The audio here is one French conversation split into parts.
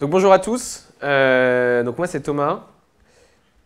Donc bonjour à tous, donc moi c'est Thomas,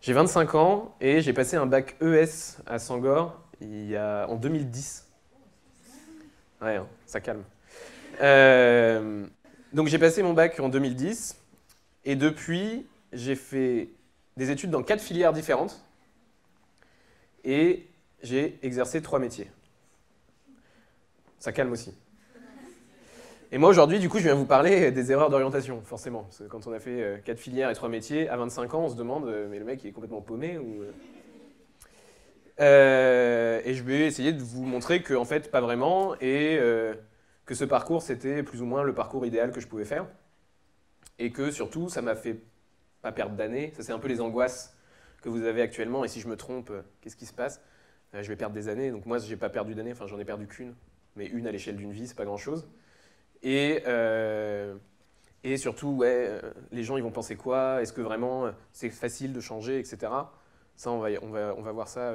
j'ai 25 ans et j'ai passé un bac ES à Sangor en 2010. Ouais, hein, ça calme. Donc j'ai passé mon bac en 2010 et depuis j'ai fait des études dans 4 filières différentes et j'ai exercé 3 métiers. Ça calme aussi. Et moi aujourd'hui, du coup, je viens vous parler des erreurs d'orientation, forcément. Parce que quand on a fait 4 filières et 3 métiers, à 25 ans, on se demande, mais le mec il est complètement paumé ou... Et je vais essayer de vous montrer que, en fait, pas vraiment, et que ce parcours, c'était plus ou moins le parcours idéal que je pouvais faire. Et que surtout, ça m'a fait pas perdre d'années. Ça, c'est un peu les angoisses que vous avez actuellement. Et si je me trompe, qu'est-ce qui se passe? Je vais perdre des années. Donc moi, j'ai pas perdu d'années, enfin, j'en ai perdu qu'une. Mais une à l'échelle d'une vie, c'est pas grand-chose. Et surtout, ouais, les gens, ils vont penser quoi? Est-ce que vraiment c'est facile de changer, etc. Ça, on va voir ça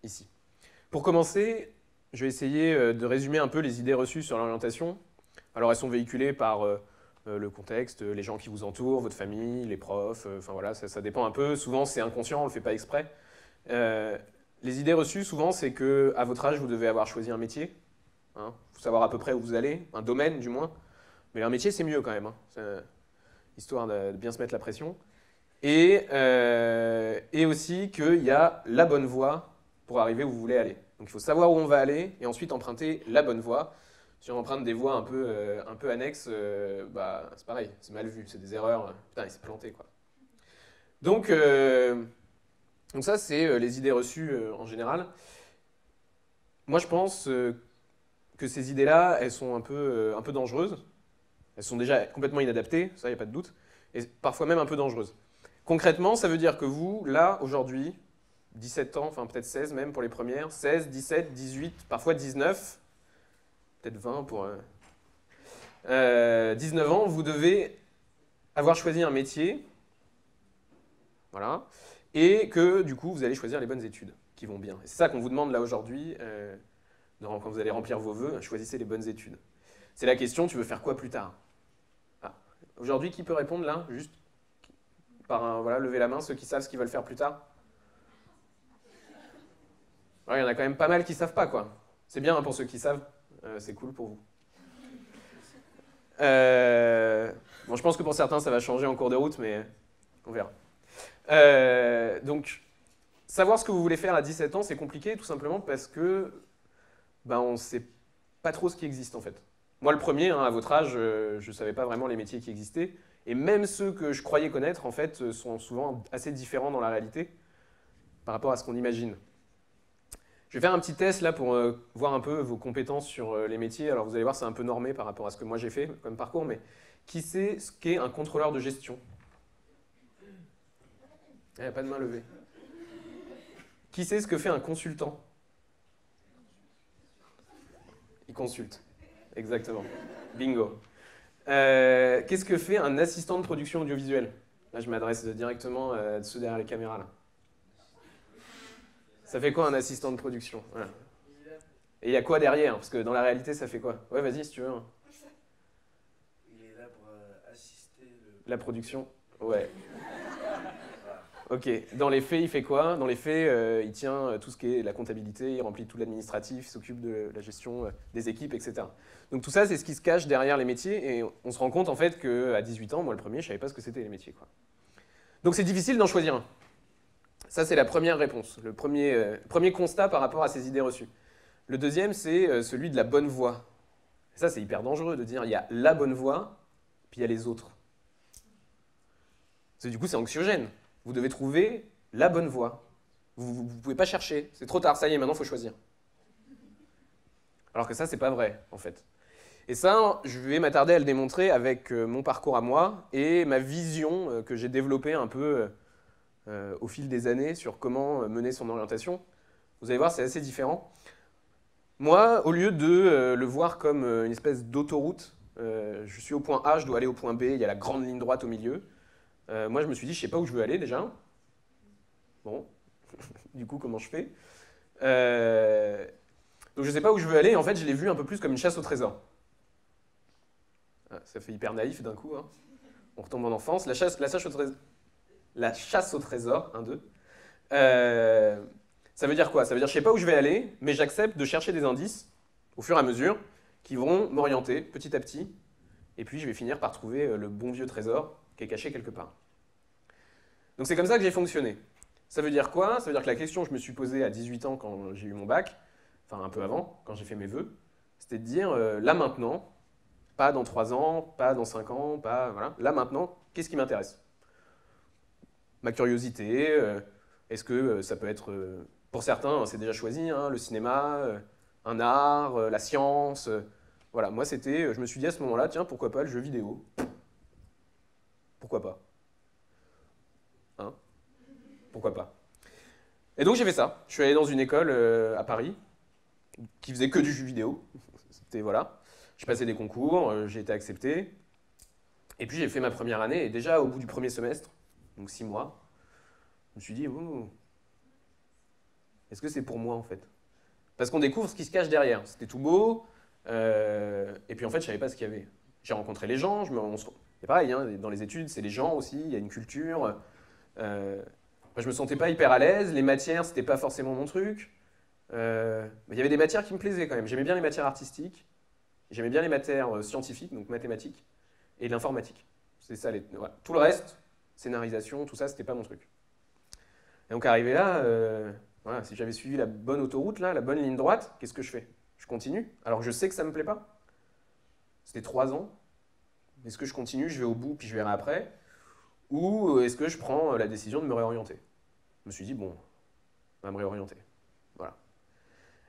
ici. Pour commencer, je vais essayer de résumer un peu les idées reçues sur l'orientation. Alors, elles sont véhiculées par le contexte, les gens qui vous entourent, votre famille, les profs, enfin voilà, ça dépend un peu. Souvent, c'est inconscient, on ne le fait pas exprès. Les idées reçues, souvent, c'est qu'à votre âge, vous devez avoir choisi un métier. Hein, faut savoir à peu près où vous allez, un domaine du moins. Mais un métier, c'est mieux quand même, hein, histoire de bien se mettre la pression. Et aussi qu'il y a la bonne voie pour arriver où vous voulez aller. Donc il faut savoir où on va aller et ensuite emprunter la bonne voie. Si on emprunte des voies un peu annexes, bah, c'est pareil, c'est mal vu, c'est des erreurs. Putain, il s'est planté, quoi. Donc ça, c'est les idées reçues en général. Moi, je pense que ces idées-là, elles sont un peu dangereuses. Elles sont déjà complètement inadaptées, ça, il n'y a pas de doute, et parfois même un peu dangereuses. Concrètement, ça veut dire que vous, là, aujourd'hui, 17 ans, enfin peut-être 16 même pour les premières, 16, 17, 18, parfois 19, peut-être 20 pour 19 ans, vous devez avoir choisi un métier, voilà, et que du coup, vous allez choisir les bonnes études qui vont bien. Et c'est ça qu'on vous demande là aujourd'hui, quand vous allez remplir vos vœux, choisissez les bonnes études. C'est la question, tu veux faire quoi plus tard? Aujourd'hui, qui peut répondre là? Juste voilà, lever la main, ceux qui savent ce qu'ils veulent faire plus tard. Il y en a quand même pas mal qui savent pas, quoi. C'est bien hein, pour ceux qui savent, c'est cool pour vous. Bon, je pense que pour certains, ça va changer en cours de route, mais on verra. Donc, savoir ce que vous voulez faire à 17 ans, c'est compliqué, tout simplement parce que on ne sait pas trop ce qui existe, en fait. Moi, le premier, hein, à votre âge, je ne savais pas vraiment les métiers qui existaient. Et même ceux que je croyais connaître, en fait, sont souvent assez différents dans la réalité par rapport à ce qu'on imagine. Je vais faire un petit test là pour voir un peu vos compétences sur les métiers. Alors vous allez voir, c'est un peu normé par rapport à ce que moi j'ai fait comme parcours, mais qui sait ce qu'est un contrôleur de gestion? Il n'y a pas de main levée. Qui sait ce que fait un consultant? Il consulte. Exactement. Bingo. Qu'est-ce que fait un assistant de production audiovisuelle? Là, je m'adresse directement à ceux derrière les caméras. Là. Ça fait quoi un assistant de production? Voilà. Et il y a quoi derrière? Parce que dans la réalité, ça fait quoi? Ouais, vas-y si tu veux. Il est là pour assister la production? Ouais. Ok. Dans les faits, il fait quoi? Dans les faits, il tient tout ce qui est la comptabilité, il remplit tout l'administratif, il s'occupe de la gestion des équipes, etc. Donc tout ça, c'est ce qui se cache derrière les métiers, et on se rend compte en fait qu'à 18 ans, moi le premier, je ne savais pas ce que c'était les métiers, quoi. Donc c'est difficile d'en choisir un. Ça, c'est la première réponse, le premier constat par rapport à ces idées reçues. Le deuxième, c'est celui de la bonne voie. Et ça, c'est hyper dangereux de dire il y a la bonne voie, puis il y a les autres. Parce que du coup, c'est anxiogène. Vous devez trouver la bonne voie. Vous ne pouvez pas chercher. C'est trop tard, ça y est, maintenant il faut choisir. Alors que ça, c'est pas vrai, en fait. Et ça, je vais m'attarder à le démontrer avec mon parcours à moi et ma vision que j'ai développée un peu au fil des années sur comment mener son orientation. Vous allez voir, c'est assez différent. Moi, au lieu de le voir comme une espèce d'autoroute, je suis au point A, je dois aller au point B, il y a la grande ligne droite au milieu. Moi, je me suis dit, je ne sais pas où je veux aller déjà. Bon, du coup, comment je fais? Donc, je ne sais pas où je veux aller. En fait, je l'ai vu un peu plus comme une chasse au trésor. Ah, ça fait hyper naïf d'un coup. Hein. on retombe en enfance. La chasse au trésor, 1, 2. Ça veut dire quoi? Ça veut dire je sais pas où je vais aller, mais j'accepte de chercher des indices au fur et à mesure qui vont m'orienter petit à petit. Et puis je vais finir par trouver le bon vieux trésor qui est caché quelque part. Donc c'est comme ça que j'ai fonctionné. Ça veut dire quoi? Ça veut dire que la question que je me suis posée à 18 ans quand j'ai eu mon bac, enfin un peu avant, quand j'ai fait mes vœux, c'était de dire là maintenant, pas dans 3 ans, pas dans 5 ans, pas voilà, là maintenant, qu'est-ce qui m'intéresse? Ma curiosité, est-ce que ça peut être, pour certains, c'est déjà choisi, hein, le cinéma, un art, la science, voilà, moi c'était, je me suis dit à ce moment-là, tiens, pourquoi pas le jeu vidéo? Pourquoi pas? Hein? Pourquoi pas? Et donc j'ai fait ça. Je suis allé dans une école à Paris qui faisait que du jeu vidéo. C'était voilà. J'ai passé des concours, j'ai été accepté. Et puis j'ai fait ma première année. Et déjà au bout du premier semestre, donc 6 mois, je me suis dit, oh, est-ce que c'est pour moi en fait? Parce qu'on découvre ce qui se cache derrière. C'était tout beau. Et puis en fait, je savais pas ce qu'il y avait. J'ai rencontré les gens. C'est pareil, hein, dans les études, c'est les gens aussi. Il y a une culture. Je me sentais pas hyper à l'aise, les matières, c'était pas forcément mon truc. Mais il y avait des matières qui me plaisaient quand même. J'aimais bien les matières artistiques, j'aimais bien les matières scientifiques, donc mathématiques, et l'informatique. C'est ça, voilà. Tout le reste, scénarisation, tout ça, c'était pas mon truc. Et donc arrivé là, voilà, si j'avais suivi la bonne autoroute, là, la bonne ligne droite, qu'est-ce que je fais? Je continue, alors que je sais que ça me plaît pas. C'était 3 ans. Est-ce que je continue, je vais au bout, puis je verrai après? Ou est-ce que je prends la décision de me réorienter? Je me suis dit, bon, on va me réorienter. Voilà.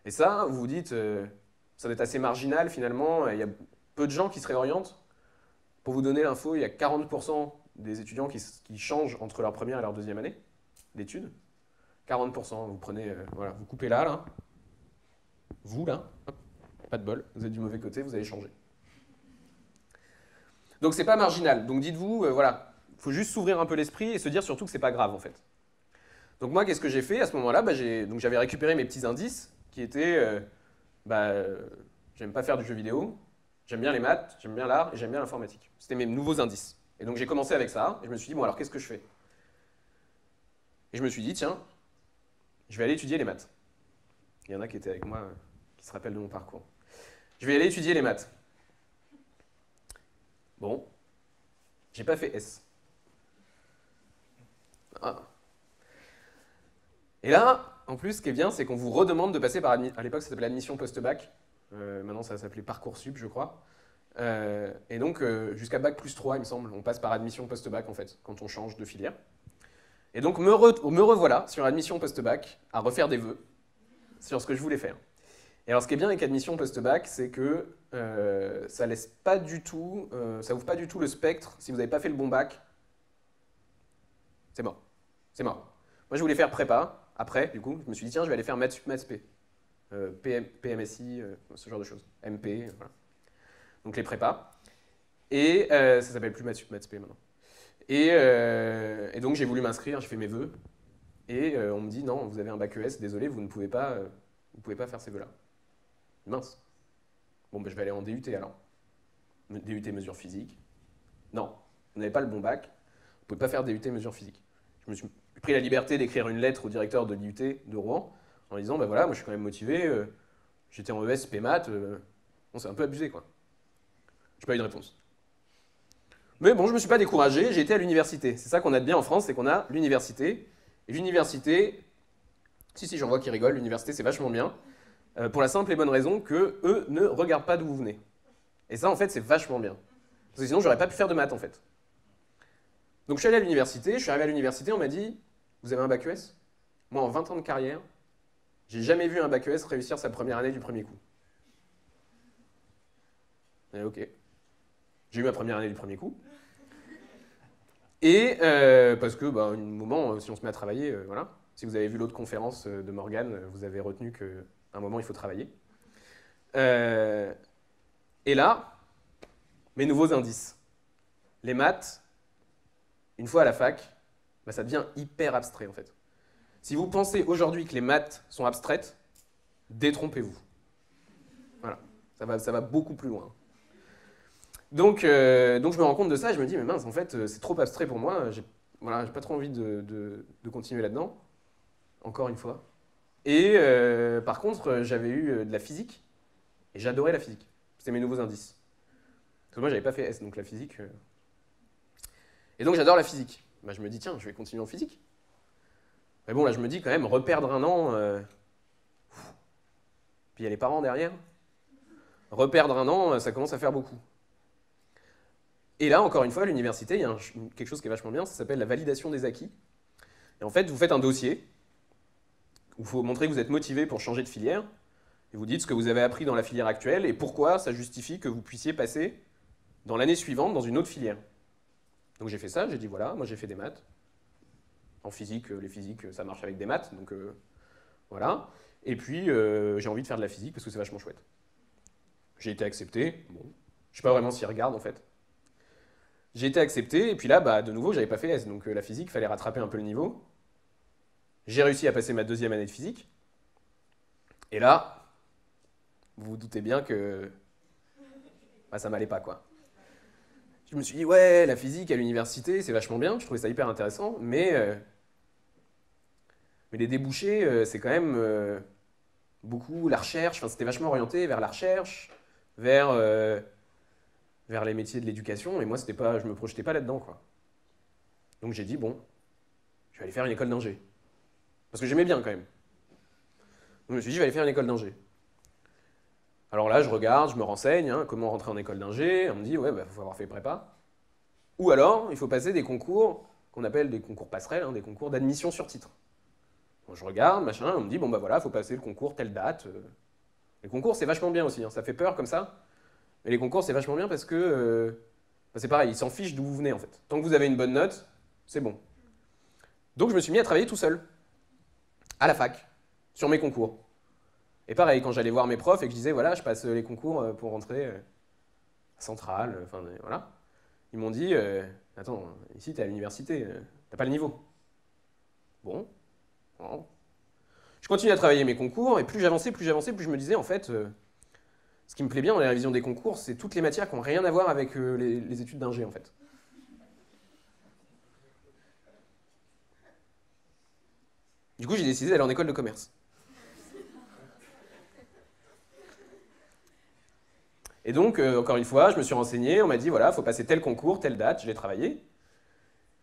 Et ça, vous vous dites, ça doit être assez marginal finalement, il y a peu de gens qui se réorientent. Pour vous donner l'info, il y a 40% des étudiants qui changent entre leur première et leur deuxième année d'études. 40%, vous prenez, voilà, vous coupez là, vous là, hop, pas de bol, vous êtes du mauvais côté, vous allez changer. Donc c'est pas marginal, donc dites-vous, voilà, il faut juste s'ouvrir un peu l'esprit et se dire surtout que c'est pas grave en fait. Donc moi, qu'est-ce que j'ai fait à ce moment-là? J'avais récupéré mes petits indices qui étaient, j'aime pas faire du jeu vidéo, j'aime bien les maths, j'aime bien l'art et j'aime bien l'informatique. C'était mes nouveaux indices. Et donc j'ai commencé avec ça et je me suis dit, bon alors qu'est-ce que je fais? Et je me suis dit, tiens, je vais aller étudier les maths. Il y en a qui étaient avec moi, qui se rappellent de mon parcours. Je vais aller étudier les maths. Bon, j'ai pas fait S. Ah. Et là, en plus, ce qui est bien, c'est qu'on vous redemande de passer par, à l'époque ça s'appelait admission post-bac, maintenant ça s'appelait Parcoursup, je crois. Et donc, jusqu'à bac plus 3, il me semble, on passe par admission post-bac, en fait, quand on change de filière. Et donc, me revoilà sur admission post-bac à refaire des vœux sur ce que je voulais faire. Et alors, ce qui est bien avec admission post-bac, c'est que ça laisse pas du tout, ça ouvre pas du tout le spectre. Si vous n'avez pas fait le bon bac, c'est mort. C'est mort. Moi, je voulais faire prépa. Après, du coup, je me suis dit, tiens, je vais aller faire maths P, PMSI, ce genre de choses. MP, voilà. Donc les prépas. Et ça s'appelle plus maths P maintenant. Et donc j'ai voulu m'inscrire, j'ai fait mes vœux. Et on me dit, non, vous avez un bac ES, désolé, vous ne pouvez pas faire ces vœux-là. Mince. Bon, ben, je vais aller en DUT alors. DUT mesure physique. Non, vous n'avez pas le bon bac, vous ne pouvez pas faire DUT mesure physique. Je me suis pris la liberté d'écrire une lettre au directeur de l'IUT de Rouen en disant, ben voilà, moi je suis quand même motivé, j'étais en ES, P-Maths, bon, c'est un peu abusé quoi. J'ai pas eu de réponse. Mais bon, je me suis pas découragé, j'ai été à l'université. C'est ça qu'on a de bien en France, c'est qu'on a l'université. Et l'université, si, j'en vois qui rigolent, l'université c'est vachement bien, pour la simple et bonne raison que eux ne regardent pas d'où vous venez. Et ça en fait c'est vachement bien. Parce que sinon j'aurais pas pu faire de maths en fait. Donc je suis allé à l'université, je suis arrivé à l'université, on m'a dit, vous avez un bac ES? Moi en 20 ans de carrière, j'ai jamais vu un bac ES réussir sa première année du premier coup. Et ok. J'ai eu ma première année du premier coup. Et parce que, un moment, si on se met à travailler, voilà. Si vous avez vu l'autre conférence de Morgane, vous avez retenu qu'à un moment, il faut travailler. Et là, mes nouveaux indices. Les maths, une fois à la fac, ça devient hyper abstrait en fait. Si vous pensez aujourd'hui que les maths sont abstraites, détrompez-vous. Voilà, ça va beaucoup plus loin. Donc je me rends compte de ça et je me dis, mais mince, en fait, c'est trop abstrait pour moi. Voilà, j'ai pas trop envie de continuer là-dedans, encore une fois. Et par contre, j'avais eu de la physique et j'adorais la physique. C'était mes nouveaux indices. Parce que moi, j'avais pas fait S, donc la physique. Et donc, j'adore la physique. Bah, je me dis, tiens, je vais continuer en physique. Mais bon, là, je me dis quand même, reperdre un an. Puis il y a les parents derrière. Reperdre un an, ça commence à faire beaucoup. Et là, encore une fois, à l'université, il y a quelque chose qui est vachement bien, ça s'appelle la validation des acquis. Et en fait, vous faites un dossier où il faut montrer que vous êtes motivé pour changer de filière. Et vous dites ce que vous avez appris dans la filière actuelle et pourquoi ça justifie que vous puissiez passer dans l'année suivante dans une autre filière. Donc j'ai fait ça, j'ai dit voilà, moi j'ai fait des maths. En physique, les physiques, ça marche avec des maths, donc voilà. Et puis j'ai envie de faire de la physique parce que c'est vachement chouette. J'ai été accepté, bon, je sais pas vraiment s'ils regardent en fait. J'ai été accepté, et puis là, bah, de nouveau, j'avais pas fait S, donc la physique, fallait rattraper un peu le niveau. J'ai réussi à passer ma deuxième année de physique. Et là, vous vous doutez bien que bah, ça m'allait pas, quoi. Je me suis dit, ouais, la physique à l'université, c'est vachement bien, je trouvais ça hyper intéressant, mais les débouchés, c'est quand même beaucoup la recherche, enfin, c'était vachement orienté vers la recherche, vers, vers les métiers de l'éducation, et moi, c'était pas, je me projetais pas là-dedans, quoi. Donc j'ai dit, bon, je vais aller faire une école d'ingé. Parce que j'aimais bien quand même. Donc je me suis dit, je vais aller faire une école d'ingé. Alors là, je regarde, je me renseigne, hein, comment rentrer en école d'ingé. On me dit, ouais, bah, faut avoir fait prépa. Ou alors, il faut passer des concours qu'on appelle des concours passerelles, hein, des concours d'admission sur titre. Donc, je regarde, machin, on me dit, bon bah voilà, faut passer le concours telle date. Les concours, c'est vachement bien aussi, hein, ça fait peur comme ça. Mais les concours, c'est vachement bien parce que bah, c'est pareil, ils s'en fichent d'où vous venez en fait. Tant que vous avez une bonne note, c'est bon. Donc je me suis mis à travailler tout seul, à la fac, sur mes concours. Et pareil, quand j'allais voir mes profs et que je disais, voilà, je passe les concours pour rentrer à Centrale, enfin voilà, ils m'ont dit, attends, ici t'es à l'université, t'as pas le niveau. Bon, bon. Je continue à travailler mes concours, et plus j'avançais, plus je me disais, en fait, ce qui me plaît bien dans les révisions des concours, c'est toutes les matières qui n'ont rien à voir avec les études d'ingé, en fait. Du coup, j'ai décidé d'aller en école de commerce. Et donc, encore une fois, je me suis renseigné, on m'a dit, voilà, il faut passer tel concours, telle date, je l'ai travaillé.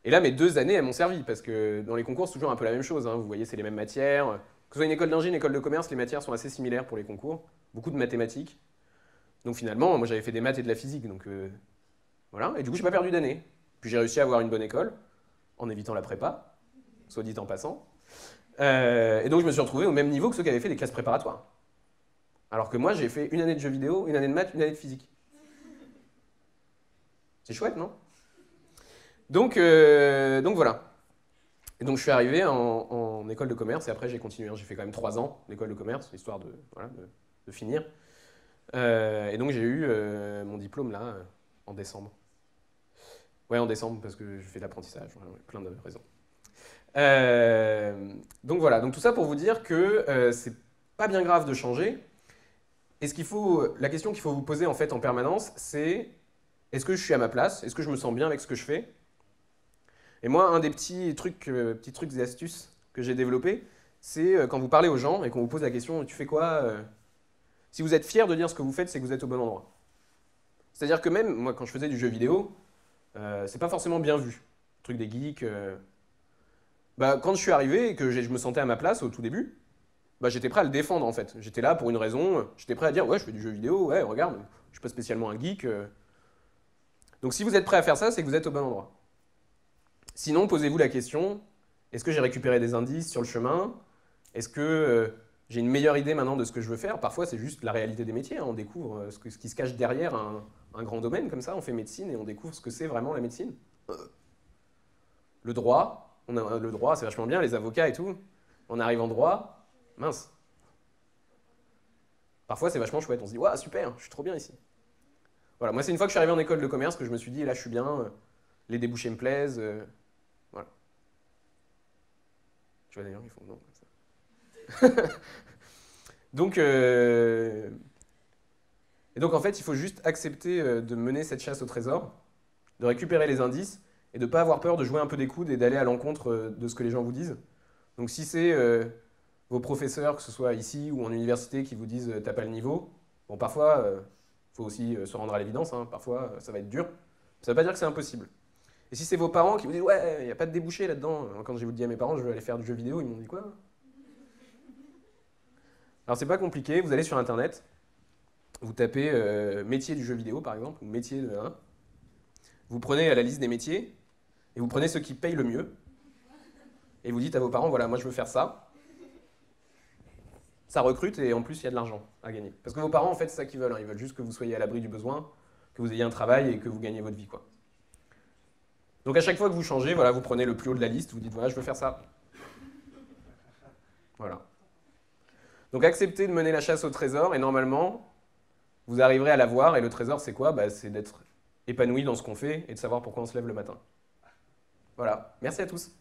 Et là, mes 2 années, elles m'ont servi, parce que dans les concours, c'est toujours un peu la même chose, hein. Vous voyez, c'est les mêmes matières. Que ce soit une école d'ingé, une école de commerce, les matières sont assez similaires pour les concours. Beaucoup de mathématiques. Donc finalement, moi j'avais fait des maths et de la physique, donc voilà. Et du coup, j'ai pas perdu d'année. Puis j'ai réussi à avoir une bonne école, en évitant la prépa, soit dit en passant. Et donc je me suis retrouvé au même niveau que ceux qui avaient fait des classes préparatoires. Alors que moi, j'ai fait une année de jeux vidéo, une année de maths, une année de physique. C'est chouette, non? Donc voilà. Et donc je suis arrivé en école de commerce et après j'ai continué. J'ai fait quand même 3 ans d'école de commerce, histoire de, voilà, de finir. Et donc j'ai eu mon diplôme là en décembre. Ouais, en décembre parce que je fais de l'apprentissage, voilà, ouais, plein de raisons. Donc voilà, donc tout ça pour vous dire que c'est pas bien grave de changer. Et la question qu'il faut vous poser en fait en permanence, c'est est-ce que je suis à ma place? Est-ce que je me sens bien avec ce que je fais? Et moi, un des petits trucs et astuces que j'ai développé, c'est quand vous parlez aux gens et qu'on vous pose la question, tu fais quoi? Si vous êtes fier de dire ce que vous faites, c'est que vous êtes au bon endroit. C'est-à-dire que même, moi, quand je faisais du jeu vidéo, c'est pas forcément bien vu. Le truc des geeks. Bah, quand je suis arrivé et que je me sentais à ma place au tout début, bah, j'étais prêt à le défendre en fait. J'étais là pour une raison, j'étais prêt à dire ouais, je fais du jeu vidéo, ouais, regarde, je suis pas spécialement un geek. Donc si vous êtes prêt à faire ça, c'est que vous êtes au bon endroit. Sinon, posez-vous la question, est-ce que j'ai récupéré des indices sur le chemin? Est-ce que j'ai une meilleure idée maintenant de ce que je veux faire? Parfois, c'est juste la réalité des métiers, hein. On découvre ce qui se cache derrière un grand domaine comme ça, on fait médecine et on découvre ce que c'est vraiment la médecine. Le droit, le droit c'est vachement bien, les avocats et tout. On arrive en droit, mince. Parfois c'est vachement chouette, on se dit ouais super, je suis trop bien ici. Voilà, moi c'est une fois que je suis arrivé en école de commerce que je me suis dit là je suis bien, les débouchés me plaisent, voilà. Tu vois d'ailleurs ils font non comme ça. Donc Et donc en fait, il faut juste accepter de mener cette chasse au trésor, de récupérer les indices, et de ne pas avoir peur de jouer un peu des coudes et d'aller à l'encontre de ce que les gens vous disent. Donc si c'est vos professeurs, que ce soit ici ou en université, qui vous disent t'as pas le niveau, bon parfois, il faut aussi se rendre à l'évidence, hein, parfois ça va être dur. Ça ne veut pas dire que c'est impossible. Et si c'est vos parents qui vous disent ouais, il n'y a pas de débouché là-dedans, quand j'ai dit à mes parents je veux aller faire du jeu vidéo, ils m'ont dit quoi? Alors c'est pas compliqué, vous allez sur internet, vous tapez métier du jeu vidéo par exemple, ou métier de 1, vous prenez la liste des métiers, et vous prenez ceux qui payent le mieux, et vous dites à vos parents voilà, moi je veux faire ça. Ça recrute et en plus il y a de l'argent à gagner. Parce que vos parents en fait c'est ça qu'ils veulent, hein. Ils veulent juste que vous soyez à l'abri du besoin, que vous ayez un travail et que vous gagnez votre vie, quoi. Donc à chaque fois que vous changez, voilà, vous prenez le plus haut de la liste, vous dites voilà je veux faire ça. Voilà. Donc acceptez de mener la chasse au trésor et normalement vous arriverez à la voir et le trésor c'est quoi? Bah, c'est d'être épanoui dans ce qu'on fait et de savoir pourquoi on se lève le matin. Voilà, merci à tous.